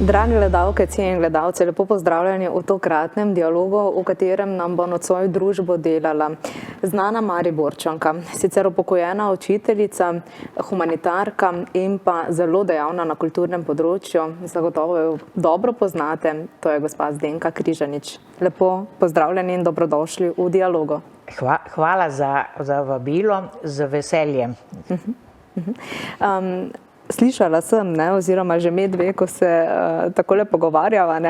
Dragi gledalke, cenjeni gledalci, lepo pozdravljeni v tokratnem dialogu, v katerem nam bo nocoj družbo delala znana Mariborčanka, sicer upokojena učiteljica, humanitarka in pa zelo dejavna na kulturnem področju. Zagotovo jo dobro poznate, to je gospa Zdenka Križanič. Lepo pozdravljeni in dobrodošli v dialogu. Hvala za vabilo, z veseljem. Slišala sem, oziroma že medve, ko se takole pogovarjava,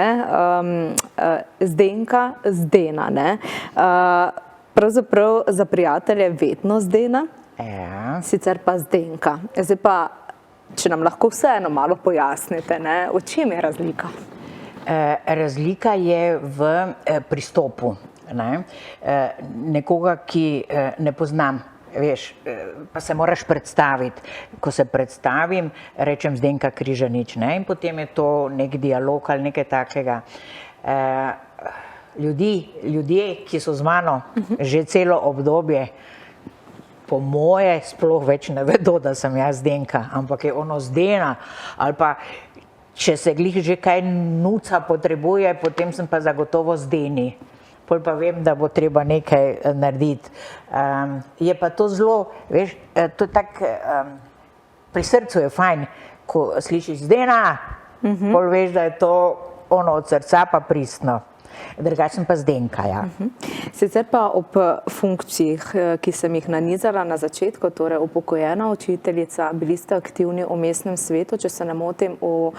Zdenka Zdena. Pravzaprav za prijatelje vedno Zdena, sicer pa Zdenka. Zdaj pa, če nam lahko vseeno malo pojasnite, v čem je razlika? Razlika je v pristopu. Nekoga, ki ne poznam, veš, pa se moraš predstaviti. Ko se predstavim, rečem Zdenka Križanič, in potem je to nek dialog ali nekaj takega. Ljudje, ki so z mano že celo obdobje, po moje sploh več ne vedo, da sem jaz Zdenka, ampak je ono Zdena, ali pa če se glih že kaj nuca potrebuje, potem sem pa zagotovo Zdeni. Pol pa vem, da bo treba nekaj narediti. Je pa to zelo, veš, to je tako, pri srcu je fajn, ko slišiš Zdena, pol veš, da je to ono od srca pa pristno. Drugače sem pa Zdenka, ja. Sicer pa ob funkcijah, ki sem jih nanizala na začetku, torej upokojena učiteljica, bili ste aktivni v mestnem svetu, če se ne motim, v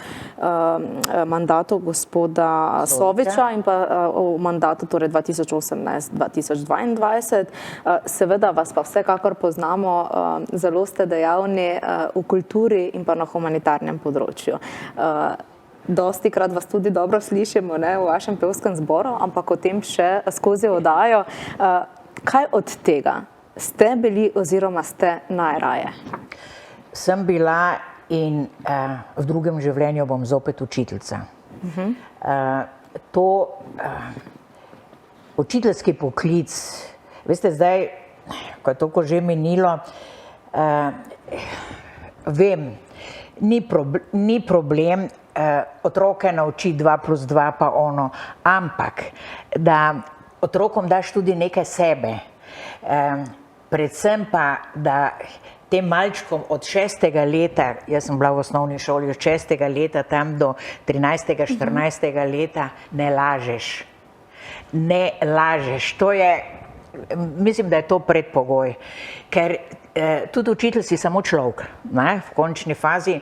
mandatu gospoda Soviča in pa v mandatu torej 2018-2022. Seveda vas pa vsekakor poznamo, zelo ste dejavni v kulturi in pa na humanitarnem področju. Dostikrat vas tudi dobro slišimo v vašem pevskem zboru, ampak o tem še skozi oddajo. Kaj od tega ste bili oziroma ste najraje? Sem bila in v drugem življenju bom zopet učiteljica. Učiteljski poklic, veste, zdaj, ko je toliko že minilo, vem, ni problem otroke nauči 2+2 pa ono, ampak da otrokom daš tudi nekaj sebe. Predvsem pa, da tem malčkom od 6. leta, jaz sem bila v osnovni šoli od 6. leta tam do 13. 14. leta, ne lažeš. Ne lažeš. To je, mislim, da je to predpogoj. Ker tudi učitelj si samo človek, v končni fazi.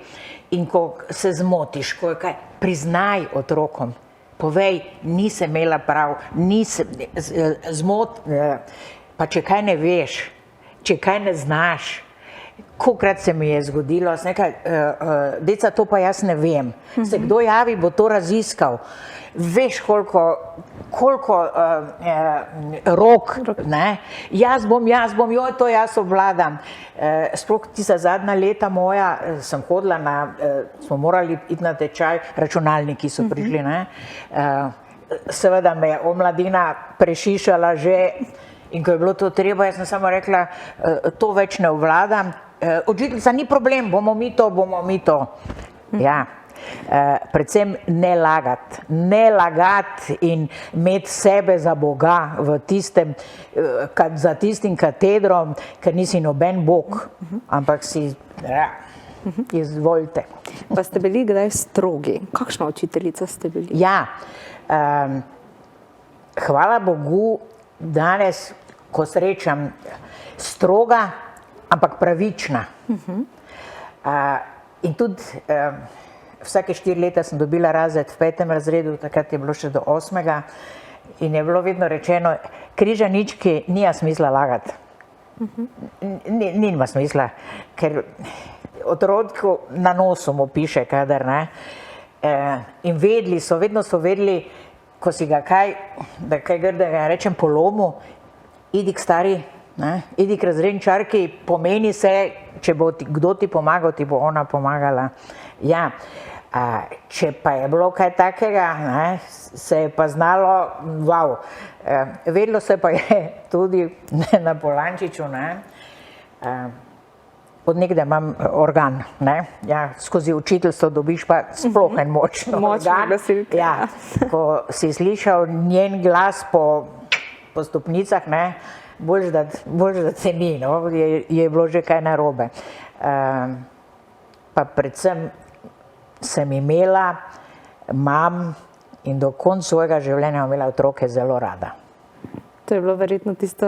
In ko se zmotiš, ko je kaj, priznaj otrokom, povej, nisem imela prav, pa če kaj ne veš, če kaj ne znaš. Kolikrat se mi je zgodilo, deca, to pa jaz ne vem. Se kdo javi, bo to raziskal. Veš, koliko rok, jaz bom, joj, to jaz obvladam. Sploh tista zadnja leta moja, sem hodila smo morali iti na tečaj, računalniki so prišli, seveda me je omladina prešišala že, in ko je bilo to treba, jaz sem samo rekla, to več ne obvladam, učiteljica, ni problem, bomo mi to. Ja. Predvsem ne lagati in imeti sebe za Boga za tistim katedrom, ker nisi noben Bog, ampak si, izvolite. Pa ste bili kdaj strogi? Kakšna učiteljica ste bili? Ja, hvala Bogu, danes, ko srečam, stroga, ampak pravična. In tudi vsake 4 leta sem dobila razred v 5. razredu, takrat je bilo še do 8. In je bilo vedno rečeno, Križanički nima smisla lagati. Nima smisla, ker otrotku na nosu mu piše kadar, in vedno so vedeli, ko si ga kaj grdega, rečem po lomu, idi k stari, idi k razredničarki, pomeni se, če bo kdo ti pomagal, ti bo ona pomagala. Ja. Če pa je bilo kaj takega, se je pa znalo, vedlo se pa je tudi na Polančiču, od nekdaj imam organ, ne? Ja, skozi učiteljstvo dobiš pa sploh en močno organ. Glasilke. Ja, ko si slišal njen glas po stopnicah, ne? Boljš, da te ni, no? Je bilo že kaj narobe. Pa predvsem sem imela, imam in do konca svojega življenja imela otroke zelo rada. To je bilo verjetno tisto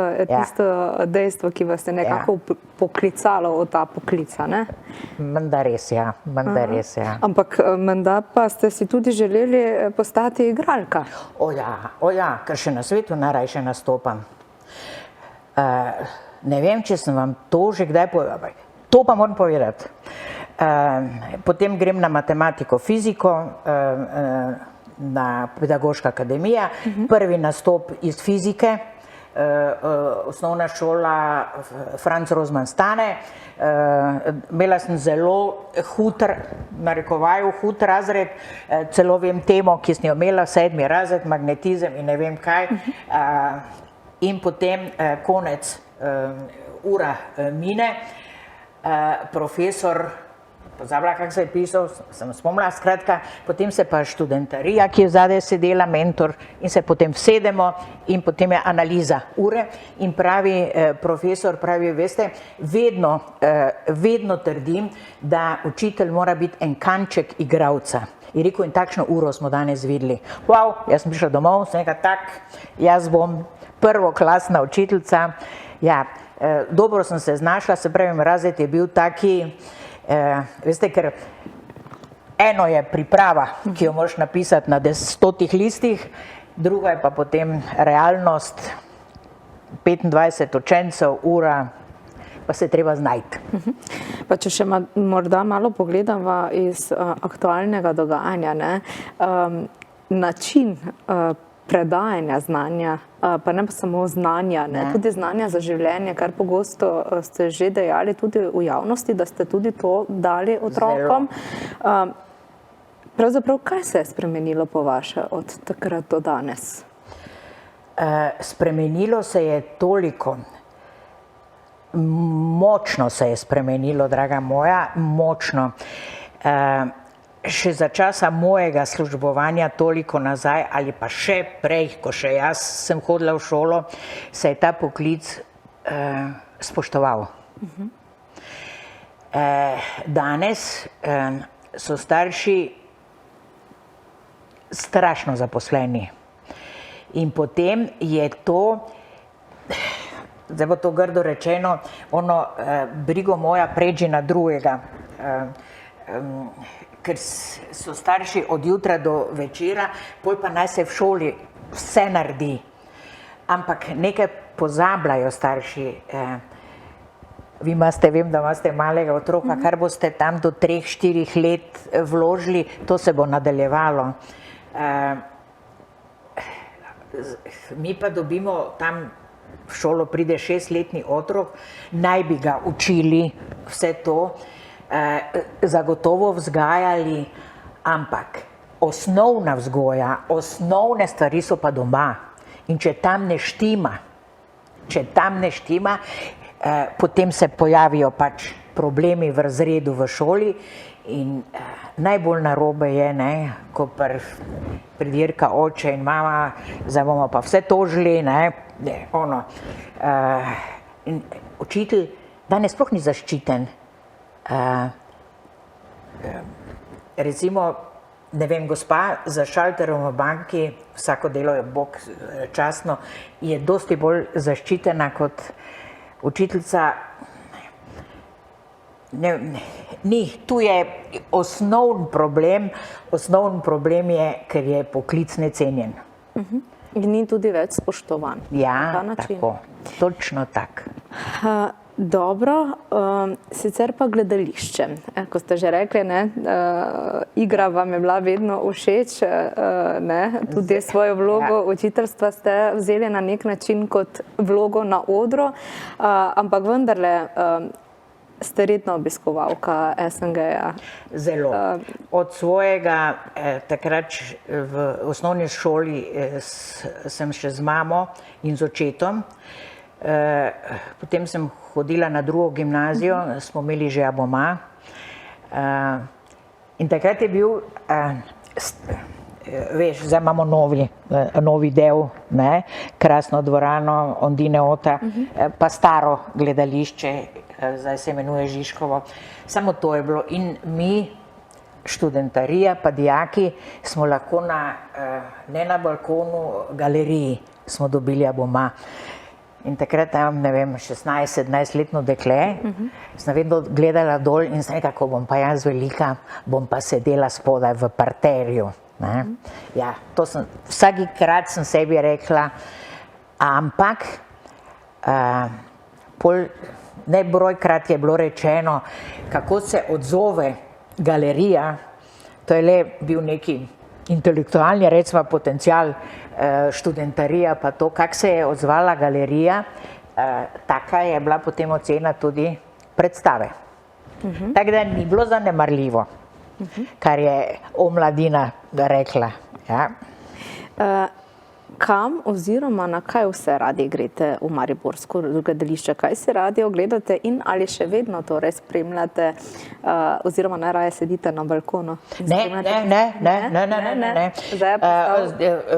dejstvo, ki vas je nekako poklicalo v ta poklica, ne? Menda res, ja. Ampak menda pa ste si tudi želeli postati igralka. O ja, ker še na svetu najrajše nastopam. Ne vem, če sem vam to že kdaj povedala. To pa moram povedati. Potem grem na matematiko, fiziko, na pedagoška akademija, prvi nastop iz fizike, osnovna šola Franz Rozman Stane, imela sem zelo hud, narekovaju hud razred, celo vem temo, ki sem jo imela, 7. razred, magnetizem in ne vem kaj, in potem konec ura mine, profesor, pozabila, kako se je pisal, sem spomnila, skratka, potem se pa študentarija, ki je zadaj sedela, mentor, in se potem vsedemo in potem je analiza ure in pravi profesor, pravi, veste, vedno trdim, da učitelj mora biti en kanček igralca. Je rekel, in takšno uro smo danes videli. Wow, jaz sem prišla domov, sem nekaj tak, jaz bom prvoklasna učiteljica. Ja, dobro sem se znašla, se pravi, razred je bil taki, veste, ker eno je priprava, ki jo moraš napisati na 100 listih, druga je pa potem realnost, 25 učencev, ura, pa se treba znajti. Pa če še morda malo pogledamo iz aktualnega dogajanja, ne, način predajanja znanja, pa ne pa samo znanja, ne, tudi znanja za življenje, kar pogosto ste že dejali tudi v javnosti, da ste tudi to dali otrokom. Pravzaprav, kaj se je spremenilo po vaše od takrat do danes? Spremenilo se je toliko, močno se je spremenilo, draga moja, močno. Še za časa mojega službovanja toliko nazaj ali pa še prej, ko še jaz sem hodila v šolo, se je ta poklic spoštoval. Danes so starši strašno zaposleni in potem je to, zdaj bo to grdo rečeno, brigo moja pređi na drugega. Ker so starši od jutra do večera, pol pa naj se v šoli vse naredi. Ampak nekaj pozabljajo starši. Vi imate, vem, da imate malega otroka, kar boste tam do 3-4 let vložili, to se bo nadaljevalo. Mi pa dobimo tam, v šolo pride 6-letni otrok, naj bi ga učili vse to, zagotovo vzgajali, ampak osnovna vzgoja, osnovne stvari so pa doma. In če tam ne štima, potem se pojavijo pač problemi v razredu v šoli in najbolj narobe je, ne, ko pridirka oče in mama, zdaj bomo pa vse tožili, ne, učitelj danes sploh ni zaščiten. Recimo, ne vem, gospa za šalterom v banki, vsako delo je Bog častno, je dosti bolj zaščitena kot učiteljica. Ni, tu je osnovni problem je, ker je poklic necenjen. In ni tudi več spoštovan. Ja, tako, točno tak. Dobro, sicer pa gledališče. Ko ste že rekli, ne, igra vam je bila vedno všeč, ne, tudi svojo vlogo učiteljstva ste vzeli na nek način kot vlogo na odru, ampak vendarle ste redna obiskovalka SNG-ja. Zelo. Od svojega, takrat v osnovni šoli sem še z mamo in z očetom, Potem sem hodila na drugo gimnazijo, smo imeli že aboma. In takrat je bil, veš, zdaj imamo novi del, ne, krasno dvorano Ondine Ota, pa staro gledališče, zdaj se imenuje Žižkovo. Samo to je bilo in mi, študentarija pa dijaki, smo lahko ne na balkonu, galeriji smo dobili aboma. In takrat tam, ne vem, 16-17-letno dekle, sem vedno gledala dol in sem rekla, ko bom pa jaz velika, bom pa sedela spodaj v parterju. Ja, to sem, vsakikrat sem sebi rekla, ampak nebrojkrat je bilo rečeno, kako se odzove galerija, to je le bil neki intelektualni, recimo, potencial študentarija, pa to, kako se je odzvala galerija, taka je bila potem ocena tudi predstave. Tako da ni bilo zanemarljivo, kar je Mladina rekla. Ja. Kam oziroma na kaj vse radi greste v mariborsko gledališče? Kaj si radi ogledate in ali še vedno torej spremljate oziroma najraje sedite na balkonu? Ne.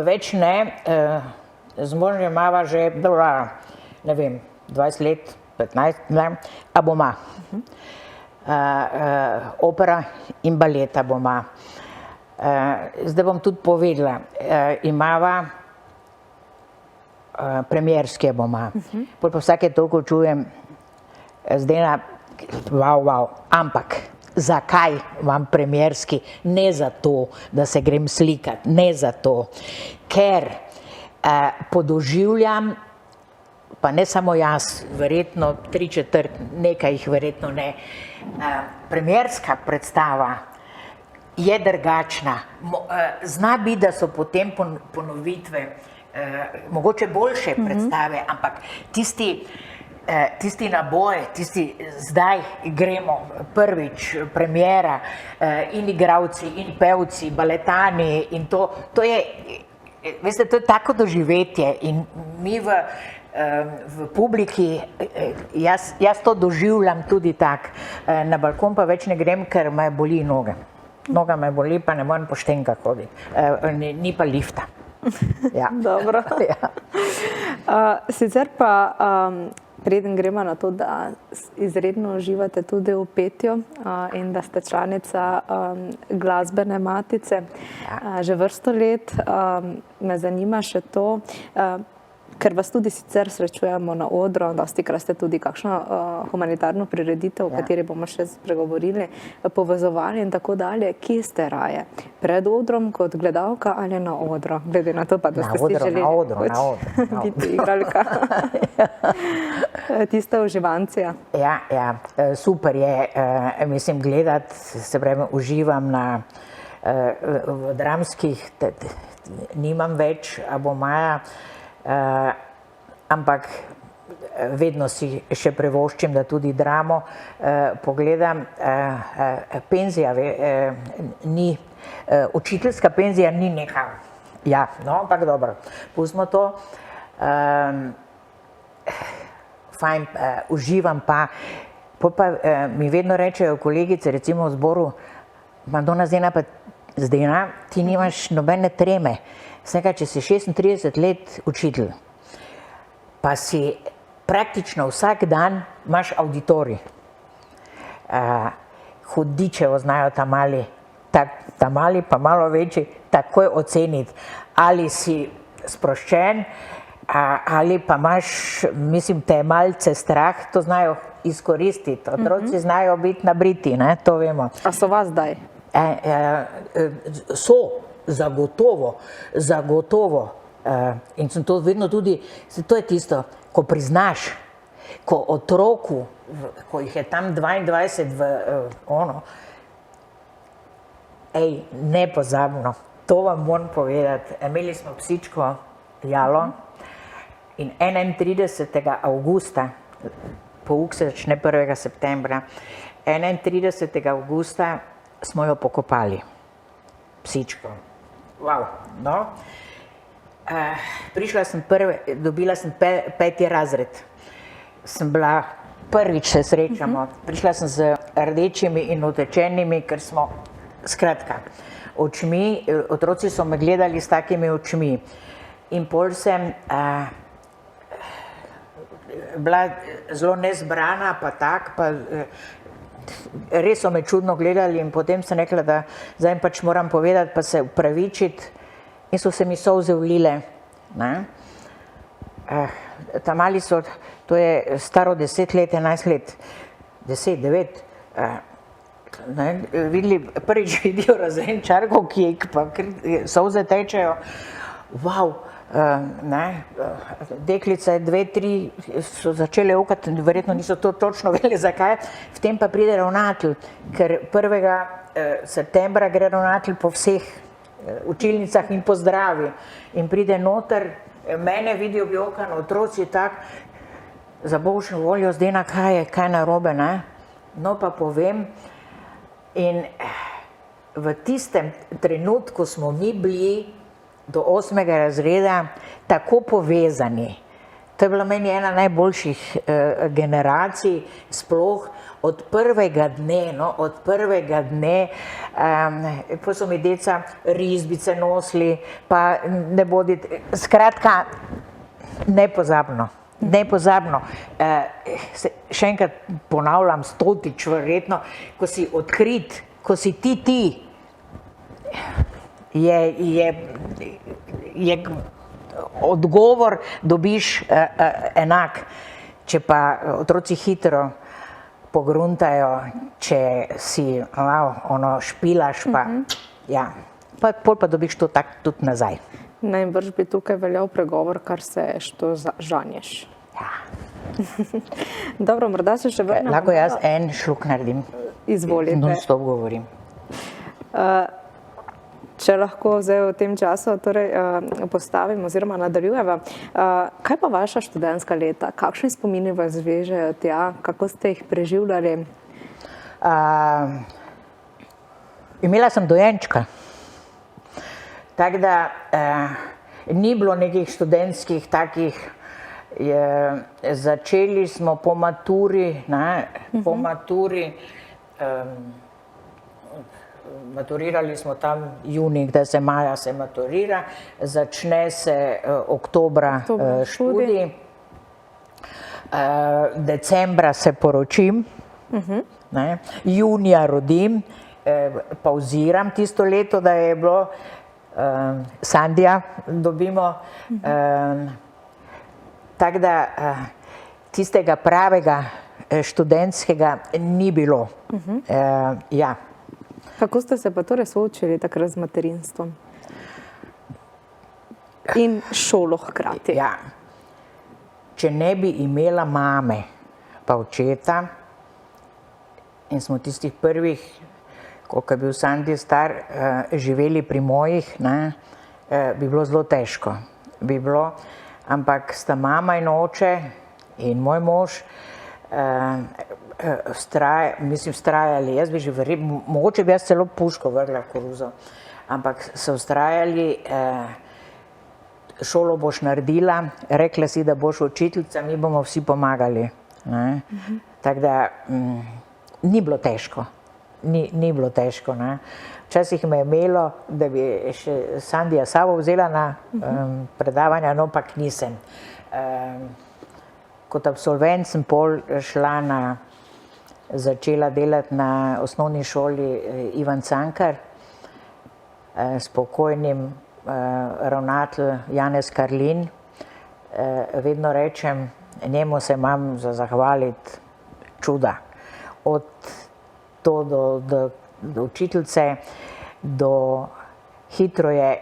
Več ne. Z možem imava že, ne vem, 20 let, 15, ne, aboma. Opera in balet aboma. Zdaj bom tudi povedala, imava premierski aboma. Pol pa vsake toliko čujem, zdaj ampak zakaj imam premierski? Ne zato, da se grem slikat, ne zato, ker podoživljam, pa ne samo jaz, verjetno 3/4, nekaj jih verjetno ne, premierska predstava je drugačna. Zna biti, da so potem ponovitve mogoče boljše predstave, ampak tisti naboj, zdaj gremo prvič, premiera, in igravci, in pevci, baletani, in to je, veste, to je tako doživetje in mi v publiki, jaz to doživljam tudi tak. Na balkon pa več ne grem, ker me boli noge. Noga me boli, pa ne morem po štenkah hoditi, ni pa lifta. Ja. Dobro. Sicer pa, preden gremo na to, da izredno uživate tudi v petju in da ste članica glasbene matice že vrsto let, me zanima še to, ker vas tudi sicer srečujemo na odru, dostikrat ste tudi kakšno humanitarno prireditev, o kateri bomo še spregovorili, povezovali in tako dalje. Kje ste raje? Pred odrom kot gledalka ali na odru? Glede na to pa, da ste si želeli biti igralka. Tista uživancija. Ja, super je, mislim, gledati, se pravi, uživam v dramskih, nimam več abomaja, ampak vedno si še privoščim, da tudi dramo pogledam. Penzija ni, učiteljska penzija ni neka, ja, no, ampak dobro, pustimo to. Fajn, uživam pa mi vedno rečejo kolegice, recimo v zboru, Madona Zdena, ti nimaš nobene treme. Vsega, če si 36 let učitelj, pa si praktično vsak dan imaš auditorij. Hudičevo znajo ta mali pa malo večji takoj oceniti, ali si sproščen, ali pa imaš, mislim, te malce strah, to znajo izkoristiti. Otroci znajo biti nabriti, ne, to vemo. A so vas zdaj? So. Zagotovo. In sem to vedno tudi, to je tisto, ko priznaš, ko otroku, ko jih je tam 22 nepozabno, to vam moram povedati. Imeli smo psičko Jalo in 31. avgusta, pouk se začne 1. septembra, 31. avgusta smo jo pokopali, psičko. Wow, no. Prišla sem dobila sem 5. razred. Sem bila, prvič se srečamo. Prišla sem z rdečimi in utečenimi, ker smo, skratka, očmi, otroci so me gledali s takimi očmi. In pol sem bila zelo nezbrana, pa tak, pa res so me čudno gledali in potem sem rekla, da zdaj jim pač moram povedati, pa se upravičiti in so se mi solze vlile. Ta mali so, to je staro 10 let, 11 let, 10, 9, videli, prvič vidijo razrenčarko, ki pa solze tečejo, wow, deklice 2, 3 so začele okati, verjetno niso to točno vedeli zakaj, v tem pa pride ravnatelj, ker 1. septembra gre ravnatelj po vseh učilnicah in pozdravi in pride noter, mene vidijo objokan, otroci tak, za božjo voljo Zdena, kaj je narobe, ne? No pa povem in v tistem trenutku smo mi bili do 8. razreda tako povezani. To je bila meni ena najboljših generacij, sploh od prvega dne, pa so mi deca risbice nosili, pa ne bodite, skratka, nepozabno. Še enkrat ponavljam, 100-tič verjetno, ko si odkrit, ko si ti, je odgovor dobiš enak, če pa otroci hitro pogruntajo, če si špilaš, pa ja, pol pa dobiš to tak tudi nazaj. Najbrž bi tukaj veljal pregovor, kar se što žanješ. Ja. Dobro, morda se še vrnemo. Lahko jaz en šluk naredim. Izvolite. Non-stop govorim. Če lahko zdaj v tem času postavim oziroma nadaljujeva, kaj pa vaša študentska leta? Kakšni spomini vas vežejo tja? Kako ste jih preživljali? Imela sem dojenčka. Tako da ni bilo nekih študentskih takih, začeli smo po maturi, maturirali smo tam junij, kdaj se maja se maturira, začne se oktobra študij, decembra se poročim, junija rodim, pauziram tisto leto, da je bilo Sandija dobimo, tako da tistega pravega študentskega ni bilo. Ja. Kako ste se pa torej soočili takrat z materinstvom? In šolo hkrati? Ja. Če ne bi imela mame pa očeta in smo tistih prvih, koliko je bil Sandi star, živeli pri mojih, bi bilo zelo težko. Bi bilo, ampak sta mama in oče in moj mož vztrajali, jaz bi že mogoče bi jaz celo puško vrgla v koruzo, ampak so vztrajali, šolo boš naredila, rekla si, da boš učiteljica, mi bomo vsi pomagali. Tako da ni bilo težko. Ni bilo težko. Včasih me je imelo, da bi še Sandija sabo vzela na predavanja, no pak nisem. Kot absolvent sem pol začela delati na osnovni šoli Ivan Cankar s pokojnim ravnatelj Janez Karlin. Vedno rečem, njemu se imam za zahvaliti čuda. Od do učiteljice, do hitro je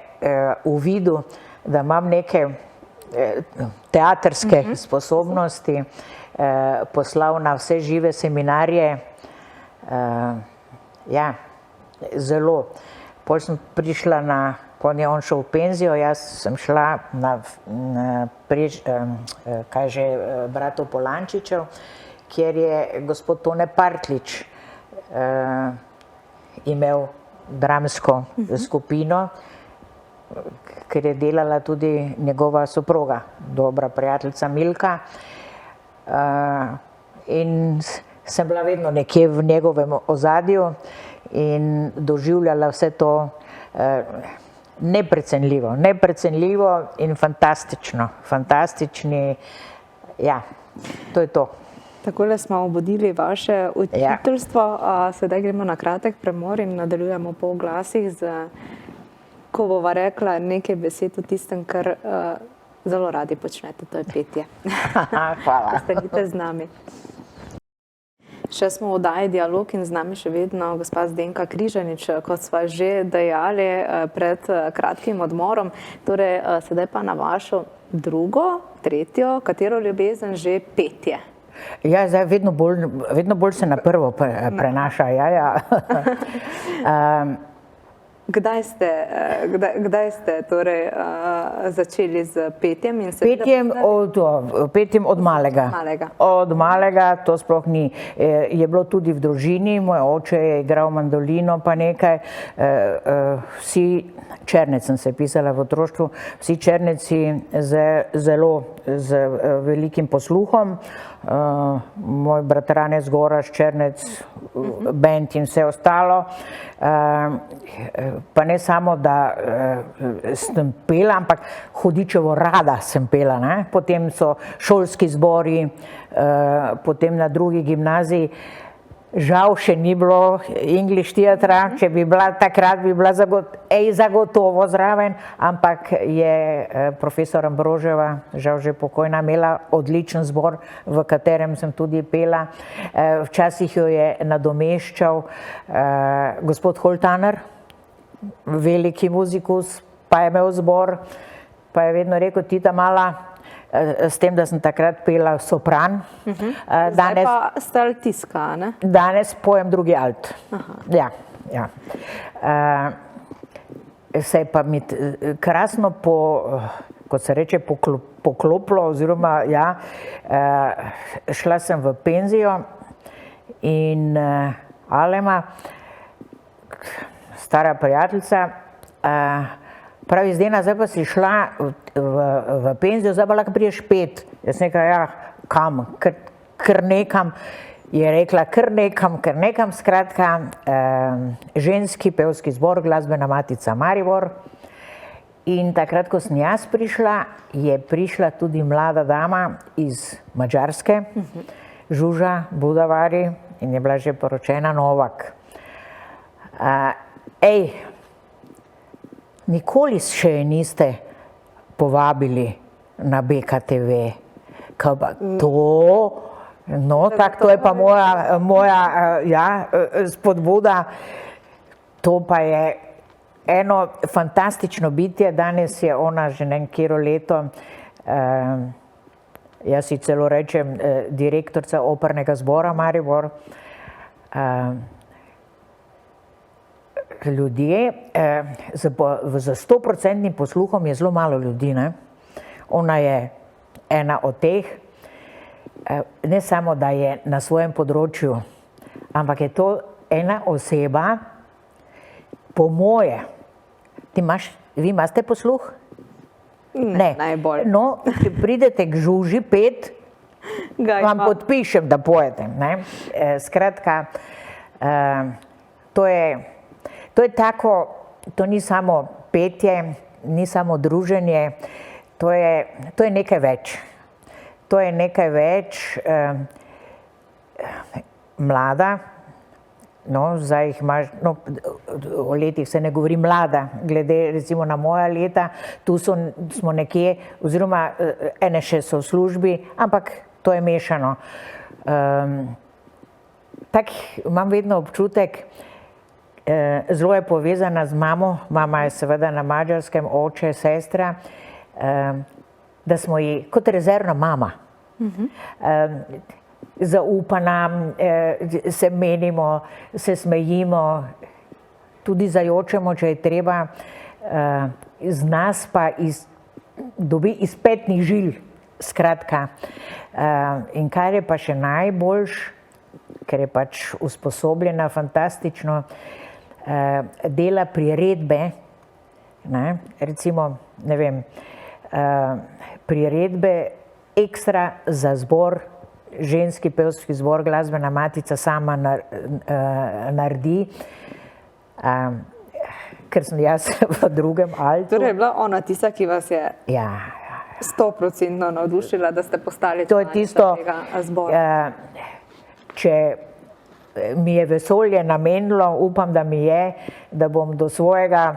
uvidel, da imam neke teatrske sposobnosti, poslal na vse žive seminarje, ja, zelo. Pol sem prišla on je šel v penzijo, jaz sem šla bratov Polančičev, kjer je gospod Tone Partlič imel dramsko skupino ker je delala tudi njegova soproga, dobra prijateljica Milka. In sem bila vedno nekje v njegovem ozadju in doživljala vse to neprecenljivo in fantastični, ja, to je to. Takole smo obudili vaše učiteljstvo, sedaj gremo na kratek premor in nadaljujemo po oglasih, ko bova rekla nekaj besed o tistem, kar zelo radi počnete, to je petje. Hvala. Ostanite z nami. Še smo v oddaji Dialog in z nami še vedno gospa Zdenka Križanič, kot sva že dejali pred kratkim odmorom. Torej, sedaj pa na vašo drugo, tretjo, katero ljubezen že petje. Ja, zdaj vedno bolj se na prvo prenaša, ja. Kdaj ste torej začeli z petjem? Petjem od malega. Od malega, to sploh ni. Je bilo tudi v družini, moj oče je igral mandolino pa nekaj. Vsi černec sem se pisala v otroštvu, vsi černeci z velikim posluhom. Moj bratranec Goraš, černec, bend in vse ostalo. Pa ne samo, da sem pela, ampak hudičevo rada sem pela. Potem so šolski zbori, potem na drugi gimnaziji. Žal še ni bilo English teatra, če bi bila takrat, bi bila zagotovo zraven, ampak je profesor Ambroževa, žal že pokojna, imela odličen zbor, v katerem sem tudi pela. Včasih jo je nadomeščal gospod Holtaner, veliki muzikus, pa je imel zbor, pa je vedno rekel, Tita mala, s tem, da sem takrat pela sopran. Zdaj pa ste altistka, ne? Danes pojem drugi alt. Ja. Se je pa mi krasno kot se reče, poklopilo, oziroma ja, šla sem v penzijo in Alema, stara prijateljica, pravi, Zdena, zdaj pa si šla v penzijo, zdaj pa lahko priješ pet. Jaz nekaj, ja, kam, kar nekam. Je rekla, kar nekam, skratka, ženski pevski zbor, Glasbena matica Maribor. In takrat, ko sem jaz prišla, je prišla tudi mlada dama iz Madžarske, Žuža Budavari, in je bila že poročena, Novak. Nikoli še niste povabili na BKTV. To je pa moja spodbuda. To pa je eno fantastično bitje. Danes je ona že nekero leto, jaz si celo rečem, direktorica opernega zbora Maribor. Ljudje, z 100% posluhom je zelo malo ljudi, ne? Ona je ena od teh, ne samo, da je na svojem področju, ampak je to ena oseba, po moje. Vi imate posluh? Ne, najbolj. No, če pridete k Žuži pet, vam podpišem, da pojete, ne? Skratka, to je tako, to ni samo petje, ni samo druženje, to je nekaj več. To je nekaj več, mlada, no, zdaj jih imaš, no, o letih se ne govori mlada, glede recimo na moja leta, tu smo nekje, oziroma ene še so v službi, ampak to je mešano. Tak imam vedno občutek, zelo je povezana z mamo, mama je seveda na Madžarskem, oče, sestra, da smo ji kot rezervna mama. Zaupana, se menimo, se smejimo, tudi zajočemo, če je treba, z nas pa dobi iz petnih žil, skratka. In kar je pa še najboljš, ker je pač usposobljena fantastično, dela priredbe, ne? Recimo, ne vem, priredbe ekstra za zbor, ženski pevski zbor, glasbena matica sama naredi, ker sem jaz v drugem altu. Torej je bila ona tista, ki vas je Ja, 100% navdušila, da ste postali to je tisto, tega zbora. če mi je vesolje namenilo, upam, da mi je, da bom do svojega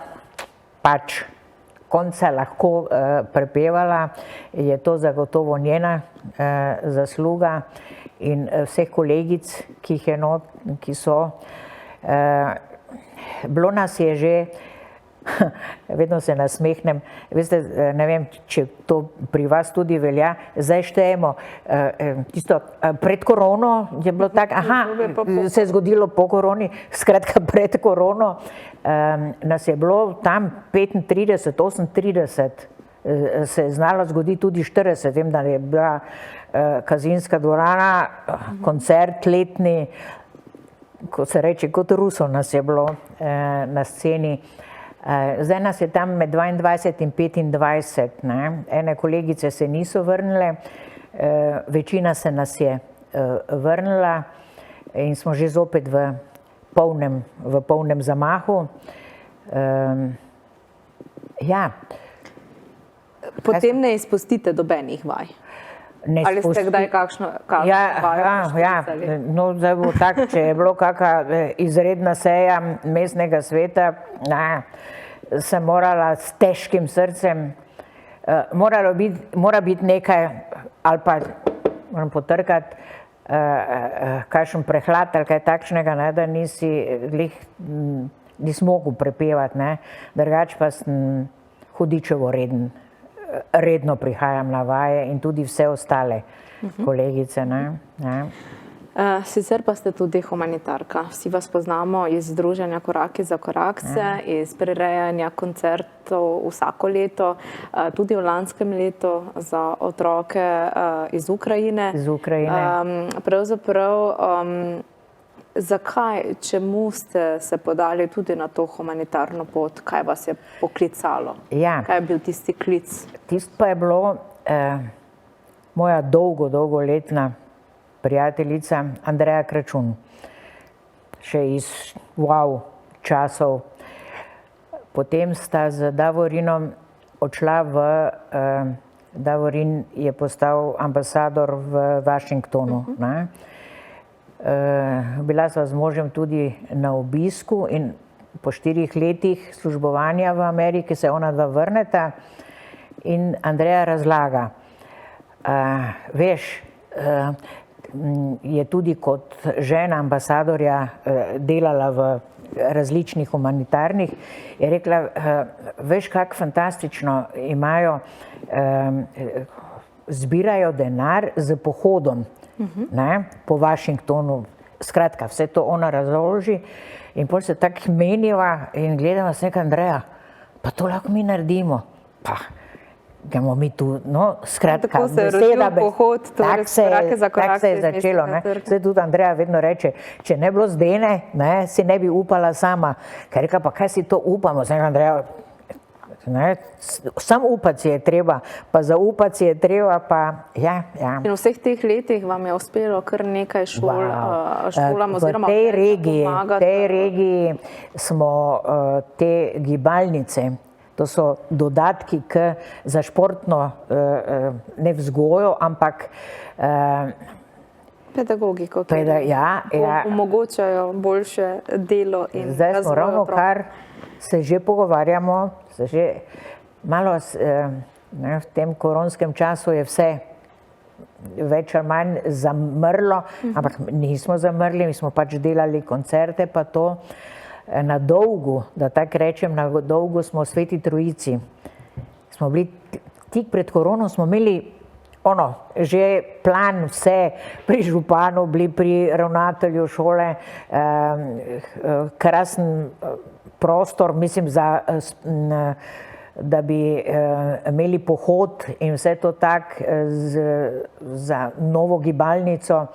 pač konca lahko prepevala, je to zagotovo njena zasluga in vseh kolegic, ki jih je not, ki so. Bilo nas je že, vedno se nasmehnem, veste, ne vem, če to pri vas tudi velja, zdaj štejemo, tisto pred korono je bilo tako, se je zgodilo po koroni, skratka pred korono, nas je bilo tam 35, 38, se je znalo zgoditi tudi 40, vem, da je bila Kazinska dvorana, koncert letni, kot se reče, kot Rusov nas je bilo na sceni. Zdaj nas je tam med 22 in 25, ne? Ene kolegice se niso vrnile, večina se nas je vrnila in smo že zopet v polnem zamahu. Ja. Potem ne izpustite dobenih vaj. Ali ste kdaj kakšno vajo? Ja, no zdaj bo tako, če je bilo kakšna izredna seja mestnega sveta, sem morala s težkim srcem, mora biti nekaj, ali pa moram potrkati, kakšen prehlad ali kaj takšnega, ne, da nisi mogel prepevati, ne, drugače pa sem hudičevo redno prihajam na vaje in tudi vse ostale kolegice, ne. Sicer pa ste tudi humanitarka. Vsi vas poznamo iz združenja Koraki za korakse, iz prirejanja koncertov vsako leto, tudi v lanskem letu za otroke iz Ukrajine. Pravzaprav, zakaj, čemu ste se podali tudi na to humanitarno pot? Kaj vas je poklicalo? Kaj je bil tisti klic? Tisto pa je bilo moja dolgoletna prijateljica Andreja Kračun, še iz časov. Potem sta z Davorinom odšla Davorin je postal ambasador v Washingtonu, ne. Bila sva z možem tudi na obisku in po 4 letih službovanja v Ameriki se ona dva vrneta in Andreja razlaga, veš, je tudi kot žena ambasadorja delala v različnih humanitarnih, je rekla, veš, kako fantastično imajo, zbirajo denar z pohodom, ne, po Washingtonu, skratka, vse to ona razloži in potem se tako meniva in gledava se nekaj, Andreja, pa to lahko mi naredimo, pa gremo mi tu, no, skratka, tako se je rodil pohod, tako se je začelo, ne. Zdaj tudi Andreja vedno reče, če ne bilo zdene, ne, si ne bi upala sama, ker reka, pa kaj si to upamo, zdaj Andreja, ne, sam upati si je treba, pa zaupati si je treba, pa ja. In v vseh teh letih vam je uspelo kar nekaj šolam oziroma v tej regiji smo te gibalnice, to so dodatki za športno, ne vzgojo, ampak pedagogiko, ki omogočajo boljše delo in razvoj. Zdaj smo ravno kar se že pogovarjamo, malo v tem koronskem času je vse več ali manj zamrlo, ampak nismo zamrli, mi smo pač delali koncerte pa to. Na dolgu, da tako rečem, na dolgu smo v Sveti Trojici. Smo bili, tik pred korono smo imeli že plan vse, pri županu, bili pri ravnatelju šole, krasen prostor, mislim, da bi imeli pohod in vse to tako za novo gibalnico.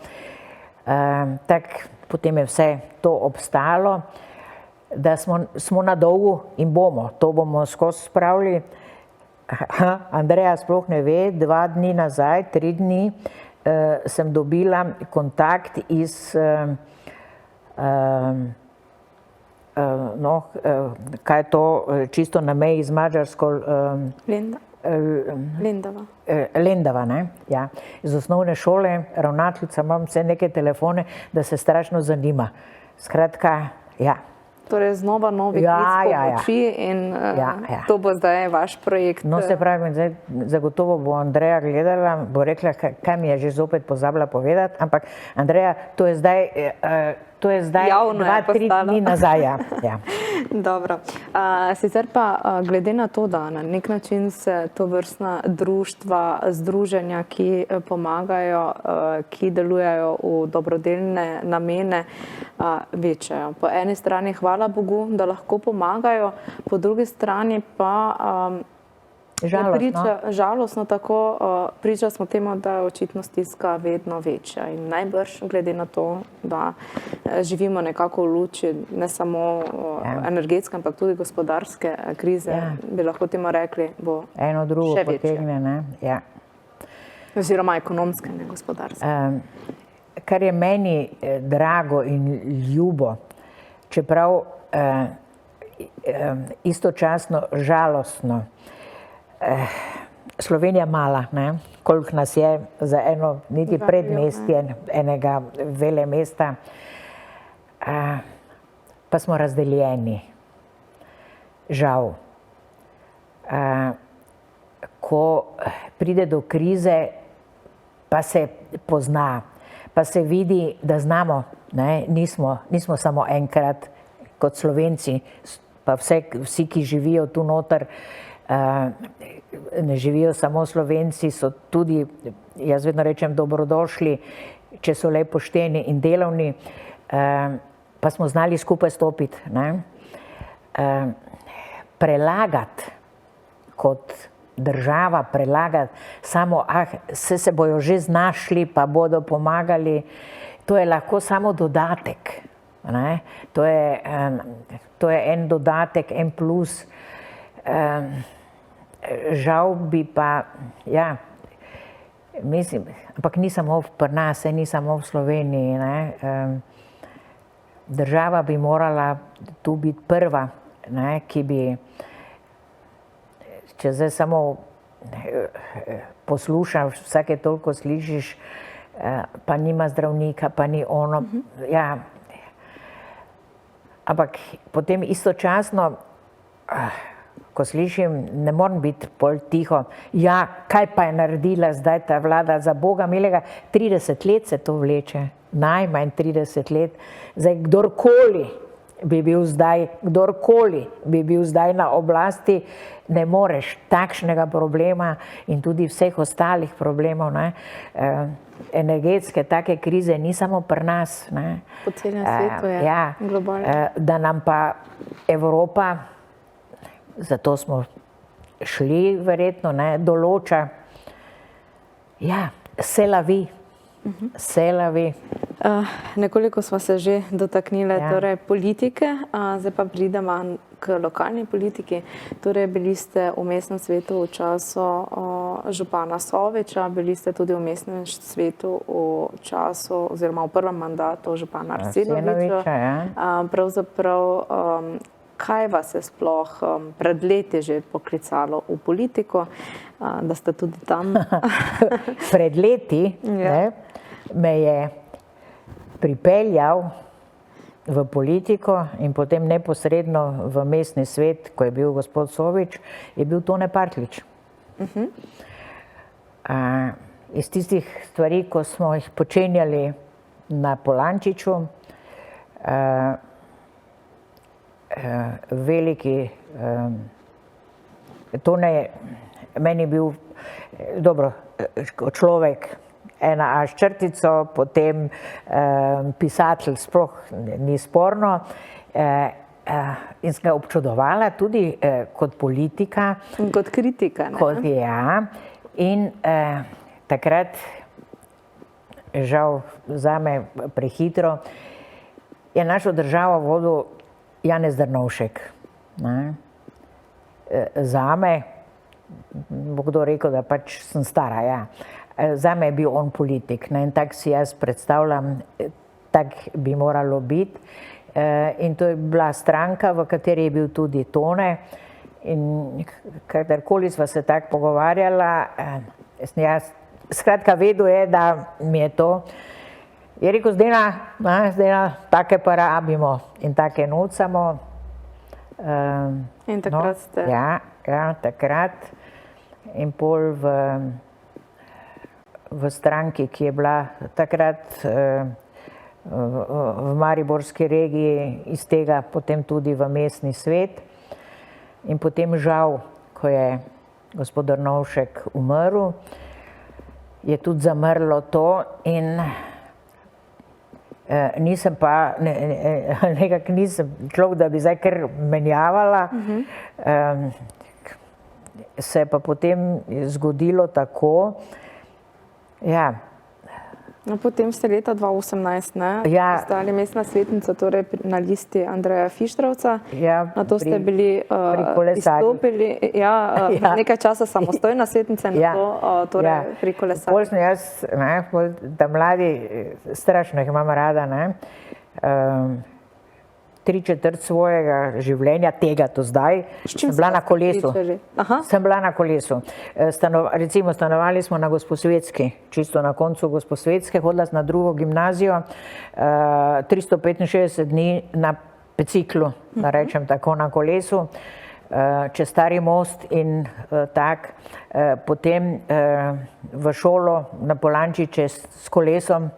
Tako potem je vse to obstalo. da smo na dolgu in bomo. To bomo skozi spravili. Andreja sploh ne ve, 2 dni nazaj, 3 dni sem dobila kontakt iz kaj je to, čisto na meji z Mađarsko. Lendava, ne? Ja. Iz osnovne šole, ravnateljica, imam vse neke telefone, da se strašno zanima. Skratka, ja. Torej znova novi klic pomoči in to bo zdaj vaš projekt. No, se pravi, zdaj zagotovo bo Andreja gledala, bo rekla, kaj mi je že zopet pozabila povedati, ampak Andreja, to je zdaj 2-3 dni nazaj. Ja. Dobro. Sicer pa glede na to, da na nek način se tovrstna društva, združenja, ki pomagajo, ki delujejo v dobrodelne namene, večajo. Po eni strani hvala Bogu, da lahko pomagajo, po drugi strani pa žalostno tako, priča smo temu, da je očitno stiska vedno večja in najbrž glede na to, da živimo nekako v luči ne samo energetske, ampak tudi gospodarske krize, bi lahko temu rekli, bo eno drugo še večja. Potegne, ne? Ja. Oziroma ekonomske, ne gospodarske. Kar je meni drago in ljubo, čeprav istočasno žalostno, Slovenija mala, ne? Koliko nas je za eno niti predmestje enega velemesta, pa smo razdeljeni. Žal. Ko pride do krize, pa se pozna, pa se vidi, da znamo, ne? Nismo samo enkrat kot Slovenci, pa vsi, ki živijo tu noter, ne živijo samo Slovenci, so tudi, jaz vedno rečem, dobrodošli, če so le pošteni in delavni, pa smo znali skupaj stopiti. Prelagati kot država, prelagati samo, se bojo že znašli, pa bodo pomagali, to je lahko samo dodatek. To je en dodatek, en plus. Žal bi pa, ja, mislim, ampak ni samo pri nas, ni samo v Sloveniji, ne. Država bi morala tu biti prva, ne, ki bi, če zdaj samo poslušaš, vsake toliko slišiš, pa nima zdravnika, pa ni ono, ja. Ampak potem istočasno, ko slišim, ne morem biti bolj tiho, ja, kaj pa je naredila zdaj ta vlada, za Boga milega, 30 let se to vleče, najmanj 30 let, zdaj kdorkoli bi bil zdaj na oblasti, ne moreš takšnega problema in tudi vseh ostalih problemov, ne, energetske take krize ni samo pri nas, ne. Po celem svetu je, globalno. Da nam pa Evropa, zato smo šli verjetno, ne, določa, ja, se lavi. Nekoliko smo se že dotaknile torej politike, zdaj pa pridemo k lokalni politiki. Torej bili ste v mestnem svetu v času župana Soviča, bili ste tudi v mestnem svetu v času oziroma v prvem mandatu župana Arsenoviča. Pravzaprav, kaj vas je sploh pred leti že poklicalo v politiko, da ste tudi tam? Pred leti, ne, me je pripeljal v politiko in potem neposredno v mestni svet, ko je bil gospod Sovič, je bil Tone Partljič. Iz tistih stvari, ko smo jih počenjali na Polančiču, veliki Tone je meni bil, dobro, človek, ena A s črtico, potem pisatelj, sploh ni sporno, in sem ga občudovala tudi kot politika. Kot kritika, ne? Ja, in takrat, žal zame prehitro, je našo državo vodil Janez Drnovšek. Ne? Zame, bo kdo rekel, da pač sem stara, ja. Zame je bil on politik, ne? In tak si jaz predstavljam, tak bi moralo biti. In to je bila stranka, v kateri je bil tudi Tone. In kadarkoli sva se tako pogovarjala, jaz skratka vedel je, da mi je to. Je rekel, zdaj take pa rabimo in take nucamo. In takrat ste? Ja, takrat. In pol v stranki, ki je bila takrat v Mariborski regiji, iz tega potem tudi v mestni svet. In potem žal, ko je gospod Drnovšek umrl, je tudi zamrlo to in nisem pa, nekako nisem človek, da bi zdaj kar menjavala. Se je pa potem zgodilo tako, ja. No, potem ste leta 2018, ne? Ja. Postali mestna svetnica, torej na listi Andreja Fištravca. Ja, nato ste bili izstopili, nekaj časa samostojna svetnica in nato torej pri kolesarju. Pol sem jaz, da mladi, strašno jih imam rada, ne, 3/4 svojega življenja, tega do zdaj, sem bila na kolesu. Sem bila na kolesu. Recimo stanovali smo na Gosposvetski, čisto na koncu Gosposvetske, hodila sem na drugo gimnazijo, 365 dni na biciklu, da rečem tako, na kolesu, čez Stari most in tak. Potem v šolo na Polančiče s kolesom,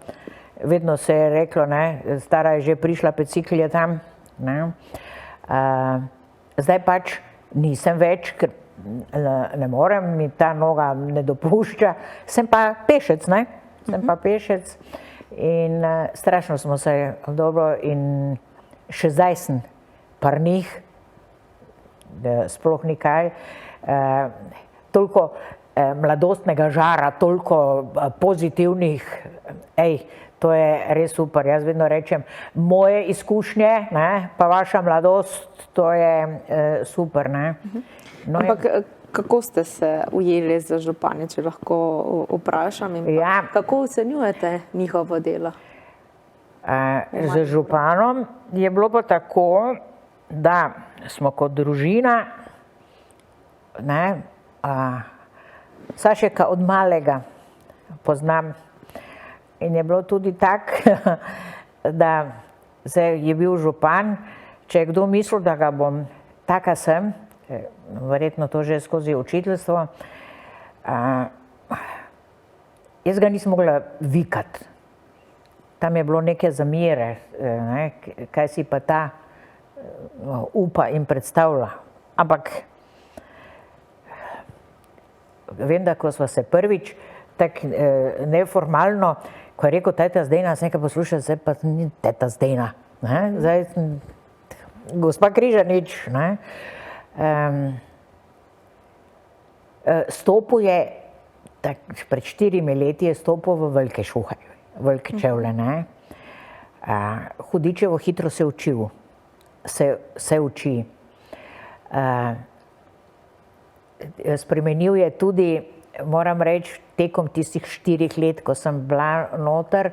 vedno se je reklo, ne, stara je že prišla, bicikl je tam. Ne. Zdaj pač nisem več, ker ne morem, mi ta noga ne dopušča, sem pa pešec, ne, sem pa pešec in strašno smo se dobro in še zdaj sem pri njih, sploh ni kaj, toliko mladostnega žara, toliko pozitivnih, to je res super, jaz vedno rečem, moje izkušnje, ne, pa vaša mladost, to je super, ne. No, ampak kako ste se ujeli z župani, če lahko vprašam, in kako ocenjujete njihovo delo? Z županom je bilo pa tako, da smo kot družina, ne, Sašeka od malega poznam. In je bilo tudi tako, da je bil župan, če je kdo mislil, da ga bom taka sem, verjetno to že skozi učiteljstvo, jaz ga nisem mogla vikati. Tam je bilo neke zamere, ne, kaj si pa ta upa in predstavlja. Ampak vem, da ko sva se prvič tako neformalno, ko je rekel teta Zdena, sem nekaj poslušala, zdaj pa ni teta Zdena, ne, zdaj gospa Križanič, ne. Stopil je, pred 4 leti je stopil v velike šuhe, velike čevlje, ne. Hudičevo hitro se učil, se uči. Spremenil je tudi, moram reči, tekom tistih 4 let, ko sem bila noter,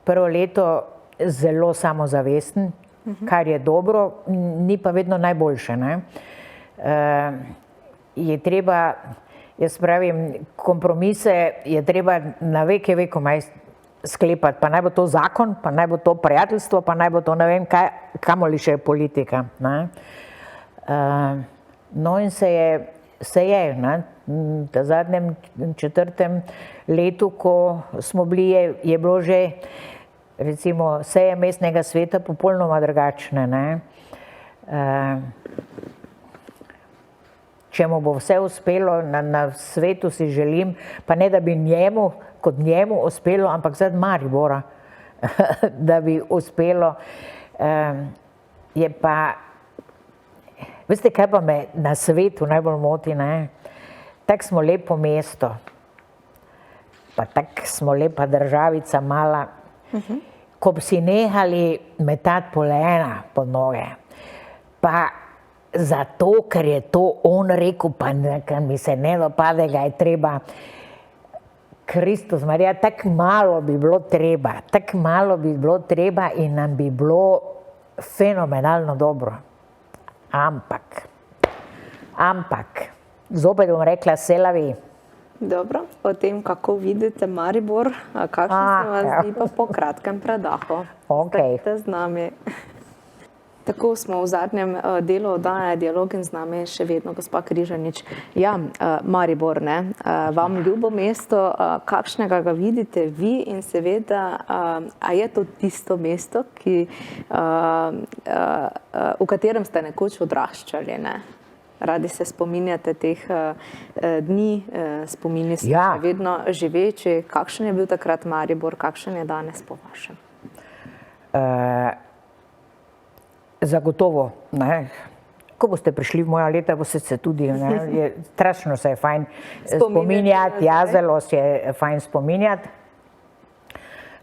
prvo leto zelo samozavesten, kar je dobro, ni pa vedno najboljše, ne. Je treba, jaz pravim, kompromise je treba na veke vekomaj sklepati, pa naj bo to zakon, pa naj bo to prijateljstvo, pa naj bo to ne vem kaj, kamoli še politika, ne. No in se je, ne, v zadnjem 4. letu, ko smo bili, je bilo že, recimo, seje mestnega sveta popolnoma drugačne, ne. Če mu bo vse uspelo, na svetu si želim, pa ne da bi njemu, kot njemu uspelo, ampak zdaj Maribora, da bi uspelo, je pa, veste, kaj pa me na svetu najbolj moti, ne? Tako smo lepo mesto, pa tako smo lepa državica mala. ko bi si nehali metati polena pod noge, pa zato, ker je to on rekel, pa ker mi se ne dopade, ga je treba, Kristus Marija, tako malo bi bilo treba in nam bi bilo fenomenalno dobro. Ampak, zopet bom rekla, selavi. Dobro, o tem, kako vidite Maribor, kakšno se vas zdi pa po kratkem predahu. Okej. Ste z nami. Tako smo v zadnjem delu oddaje Dialog in z nami še vedno gospa Križanič. Ja, Maribor, ne, vam ljubo mesto, kakšnega ga vidite vi in seveda, a je to tisto mesto, v katerem ste nekoč odraščali, ne? Radi se spominjate teh dni, spomini so še vedno živeči. Kakšen je bil takrat Maribor, kakšen je danes po vašem? Zagotovo, ne. Ko boste prišli v moja leta, boste se tudi, ne, strašno se je fajn spominjati, zelo se je fajn spominjati.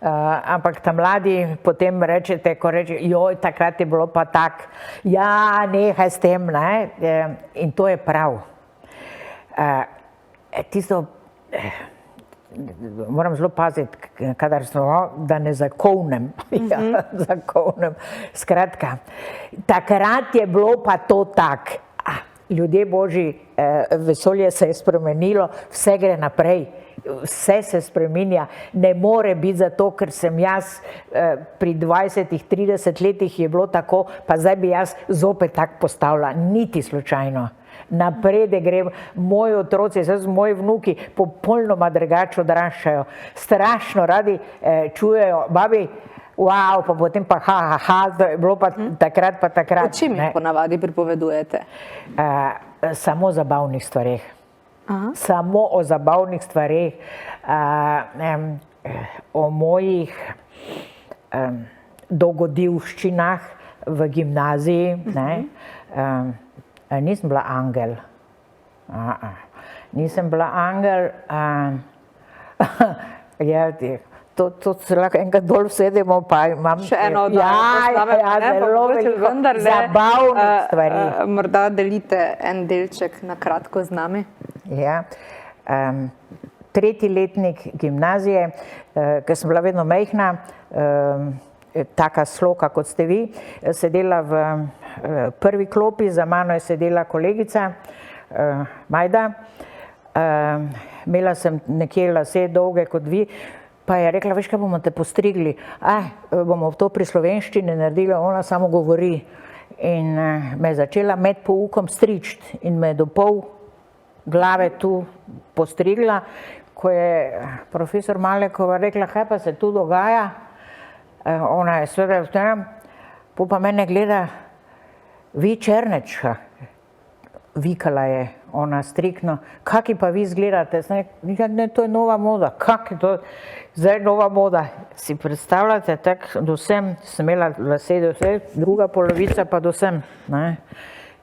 Ampak ta mladi potem rečete, ko reče, joj, takrat je bilo pa tak, ja, nehaj s tem, ne, in to je prav. Tisto, moram zelo paziti, kadar smo, da ne zakovnem, skratka, takrat je bilo pa to tak, ljudje božji, vesolje se je spremenilo, vse gre naprej. Vse se spreminja, ne more biti zato, ker sem jaz pri 20-30 letih je bilo tako, pa zdaj bi jaz zopet tako postavila, niti slučajno. Napredek grem, moji otroci, moji vnuki popolnoma drugače odraščajo, strašno radi čujejo, babi, wow, pa potem pa bilo pa takrat pa takrat. O čem jim ponavadi pripovedujete? Samo o zabavnih stvareh. Samo o zabavnih stvareh, o mojih dogodivščinah v gimnaziji, ne. Nisem bila angel. Nisem bila angel. To se lahko enkrat dol vsedemo, pa imam še eno zelo veliko zabavnih stvari. Morda delite en delček na kratko z nami. Ja, tretji letnik gimnazije, ker sem bila vedno majhna, taka sloka kot ste vi, sedela v prvi klopi, za mano je sedela kolegica Majda, imela sem nekje lase dolge kot vi, pa je rekla, veš kaj, bomo te postrigli, bomo to pri slovenščini naredila, ona samo govori in me je začela med poukom stričiti in me do pol glave tu postrigla, ko je profesor Malekova rekla, kaj pa se tu dogaja, ona je seveda vstala, pa mene gleda, vi Černečka, vikala je ona striktno, kaki pa vi izgledate, ne, to je nova moda, kak je to, zdaj nova moda, si predstavljate, tako do sem, sem imela lase do vse, druga polovica pa do sem, ne.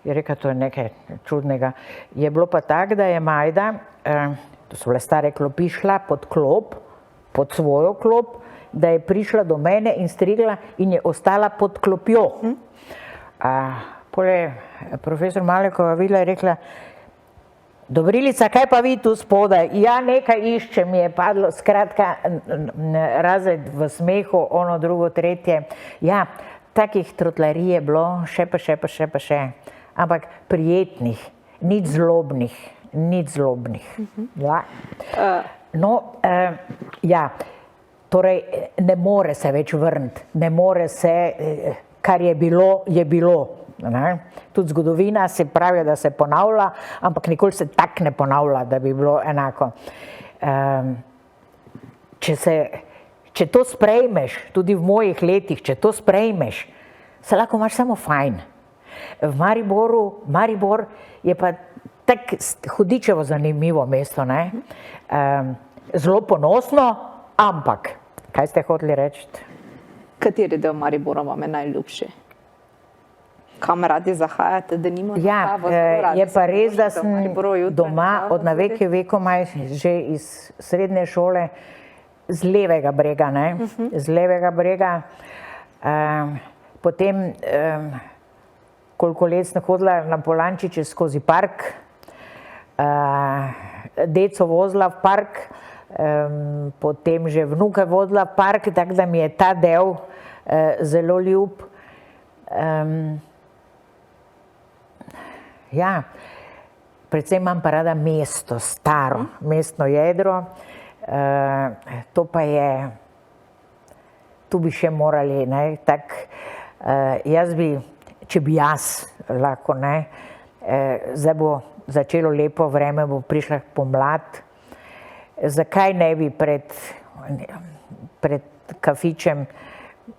Je rekel, to je nekaj čudnega. Je bilo pa tako, da je Majda, to so bile stare klopi, šla pod klop, pod svojo klop, da je prišla do mene in strigla in je ostala pod klopjo. Potem je profesor Malekova videla in rekla, Dobrilica, kaj pa vi tu spodaj? Ja, nekaj iščem, mi je padlo, skratka, razred v smehu, ono, drugo, tretje. Ja, takih trotlarij je bilo, še pa še. Ampak prijetnih, nič zlobnih. Ja. No, ja, torej ne more se več vrniti, ne more se, kar je bilo. Ne? Tudi zgodovina se pravi, da se ponavlja, ampak nikoli se tako ne ponavlja, da bi bilo enako. Če to sprejmeš, tudi v mojih letih, če to sprejmeš, se lahko imaš samo fajn. V Maribor je pa tako hudičevo zanimivo mesto, ne? Zelo ponosno, ampak, kaj ste hoteli reči? Kateri del Maribora vam je najljubši? Kam radi zahajate, da nimate kavo? Je pa res, da sem doma od naveke vekomaj, že iz srednje šole, z levega brega, ne, z levega brega. Potem, koliko let sem hodila na Polančiče skozi park, deco vozila v park, potem že vnuke vodila v park, tako da mi je ta del zelo ljub. Ja, predvsem imam pa rada mesto, staro, mestno jedro, to pa je, tu bi še morali, ne, tako, jaz bi, če bi jaz lahko, ne, zdaj bo začelo lepo vreme, bo prišla pomlad, zakaj ne bi pred kafičem,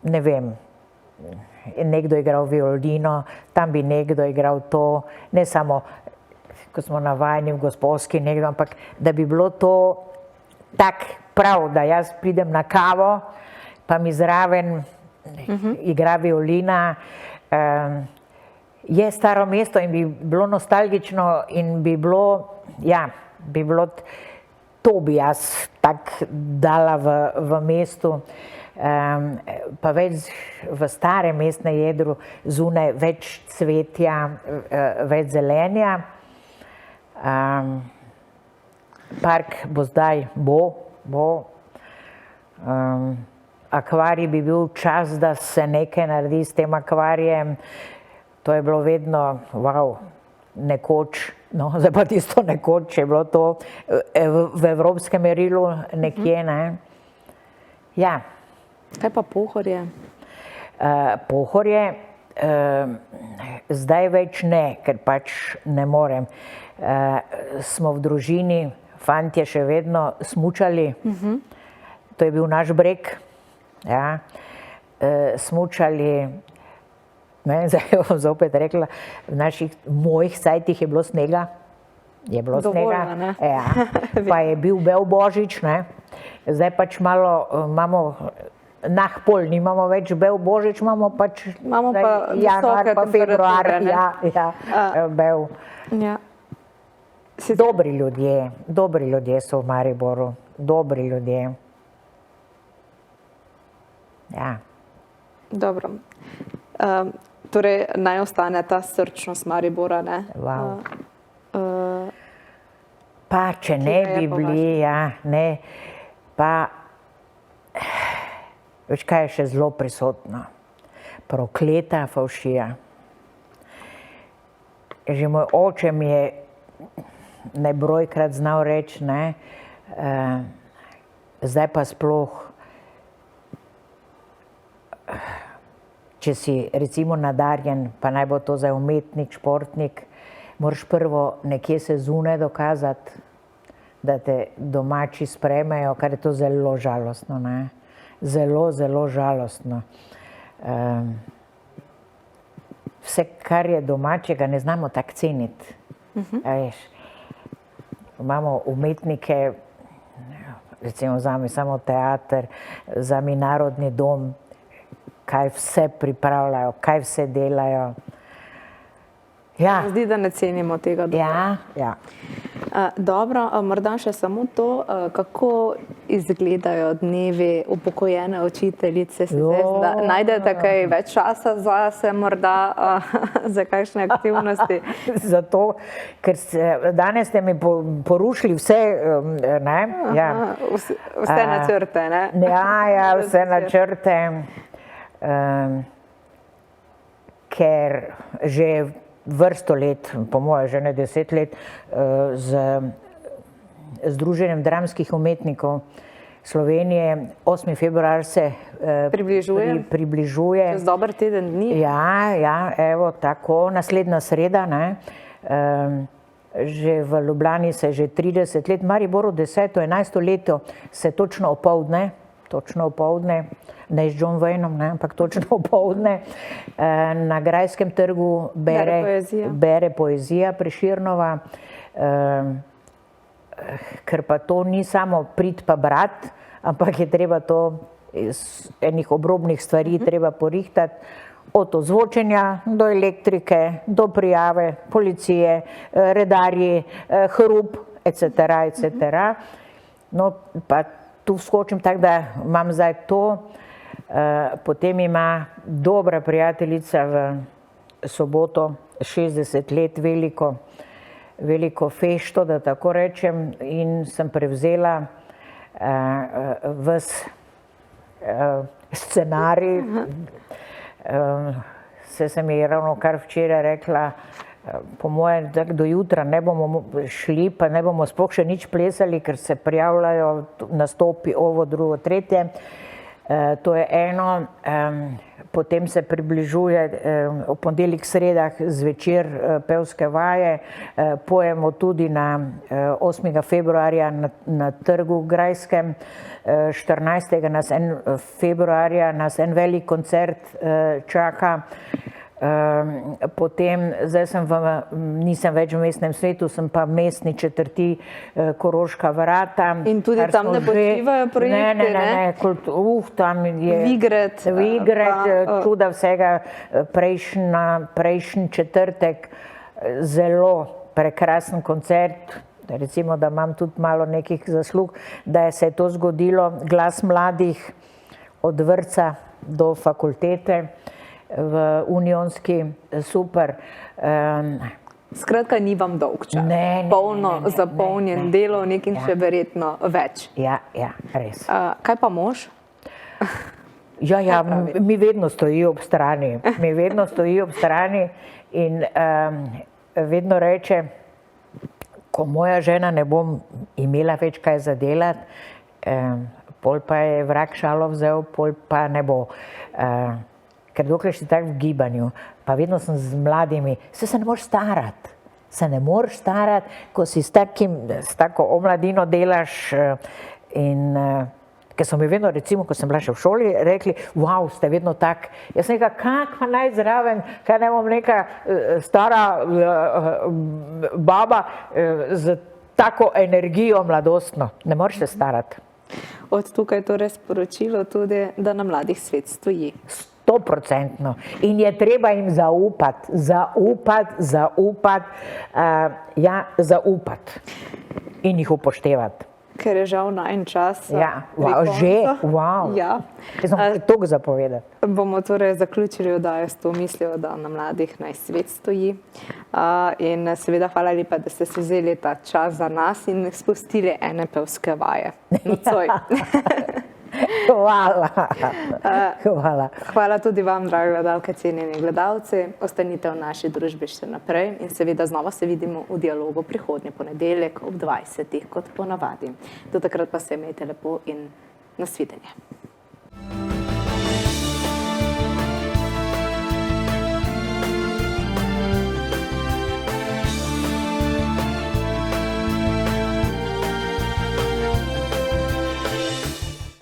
ne vem, nekdo igral violino, tam bi nekdo igral to, ne samo, ko smo navajeni v Gosposki, nekdo, ampak da bi bilo to tak prav, da jaz pridem na kavo, pa mi zraven igra violina, je staro mesto in bi bilo nostalgično in bi bilo, ja, bi bilo, to bi jaz tako dala v mestu, pa več v starem mestnem jedru, zunaj več cvetja, več zelenja. Park bo zdaj, akvarij bi bil čas, da se nekaj naredi s tem akvarijem, to je bilo vedno, wow, nekoč, no, zdaj pa tisto nekoč, je bilo to v evropskem merilu nekje, ne. Ja. Kaj pa Pohorje? Pohorje, zdaj več ne, ker pač ne morem. Smo v družini, fantje še vedno smučali, to je bil naš breg, ja, smučali, ne, zdaj bom zopet rekla, v mojih cajtih je bilo snega, Dovolj, ne? Ja, pa je bil bel božič, ne, zdaj pač malo imamo, pol nimamo več bel božič, imamo pa januar pa februar, bel. Ja. Dobri ljudje so v Mariboru, dobri ljudje. Ja. Dobro. Torej, naj ostane ta srčnost Maribora, ne? Wow. Pa, če ne bi bili, ja, ne, pa, veš, kaj je še zelo prisotno? Prokleta favšija. Že moj oče mi je nebrojkrat znal reči, ne, zdaj pa sploh, če si recimo nadarjen, pa naj bo to zdaj umetnik, športnik, moraš prvo nekje se zunaj dokazati, da te domači sprejmejo, kar je to zelo žalostno, ne. Zelo, zelo žalostno. Vse, kar je domačega, ne znamo tako ceniti. Imamo umetnike, recimo vzami samo teater, vzami Narodni dom, kaj vse pripravljajo, kaj vse delajo. Ja. Zdi, da ne cenimo tega dovolj. Ja. Dobro, morda še samo to, kako izgledajo dnevi upokojene učiteljice, najdete kaj več časa zase, morda za kakšne aktivnosti? Zato, ker danes ste mi porušili vse, ne? Vse načrte, ne? Ja, vse načrte, ker že vrsto let, po moje že ne 10 let, z Združenjem dramskih umetnikov Slovenije 8. februar se približuje. Čez dober teden dni. Ja, evo tako, naslednja sreda, ne. Že v Ljubljani se že 30 let, Mariboru 10., 11. leto se točno opoldne, ne z John Waynom, ne, ampak točno opoldne, na Grajskem trgu bere poezija Prešernova, ker pa to ni samo priti pa brati, ampak je treba to iz enih obrobnih stvari treba porihtati, od ozvočenja do elektrike, do prijave, policije, redarji, hrup, etc. No, pa tu vskočim tako, da imam zdaj to. Potem ima dobra prijateljica v soboto 60 let veliko fešto, da tako rečem, in sem prevzela ves scenarij. Se sem ji ravno kar včeraj rekla, po moje do jutra ne bomo šli, pa ne bomo sploh še nič plesali, ker se prijavljajo nastopi ovo, drugo, tretje. To je eno, potem se približuje v ponedeljek, sredah zvečer pevske vaje, pojemo tudi na 8. februarja na trgu Grajskem, 14. februarja nas en velik koncert čaka. Potem, zdaj nisem več v mestnem svetu, sem pa v mestni četrti Koroška vrata. In tudi tam ne počivajo projekti, ne? Ne, tam je Vigret, čuda vsega, prejšnji četrtek, zelo prekrasen koncert, recimo, da imam tudi malo nekih zaslug, da se je to zgodilo, Glas mladih od vrtca do fakultete, v Unionski, super. Skratka, ni vam dolg čas. Polno zapolnjen delovnik in še verjetno več. Ja, res. Kaj pa mož? Ja, mi vedno stoji ob strani. In vedno reče, ko moja žena ne bom imela več kaj za delati, pol pa je vrag šalo vzel, pol pa ne bo. Ker dokler si tak v gibanju, pa vedno sem z mladimi, se ne moreš starati, ko si s tako omladino delaš. In ker so mi vedno, recimo, ko sem bila še v šoli, rekli, wow, ste vedno tak. Jaz sem rekla, kak pa naj zraven, kaj ne bom neka stara baba z tako energijo mladostno. Ne moreš se starati. Od tukaj torej sporočilo tudi, da na mladih svet stoji. 100%. In je treba jim zaupati. In jih upoštevati. Ker je žal najin čas. Ja, wow. Ja. Jaz sem toliko zapovedati. Bomo torej zaključili oddajo s to mislijo, da na mladih naj svet stoji. In seveda hvala lepa, da ste se vzeli ta čas za nas in spustili ene pevske vaje. Nocoj. Hvala. Hvala tudi vam, dragi gledalke, cenjeni gledalci. Ostanite v naši družbi še naprej in seveda znova se vidimo v dialogu prihodnji ponedeljek ob 20. kot ponavadi. Do takrat pa se imejte lepo in nasvidenje.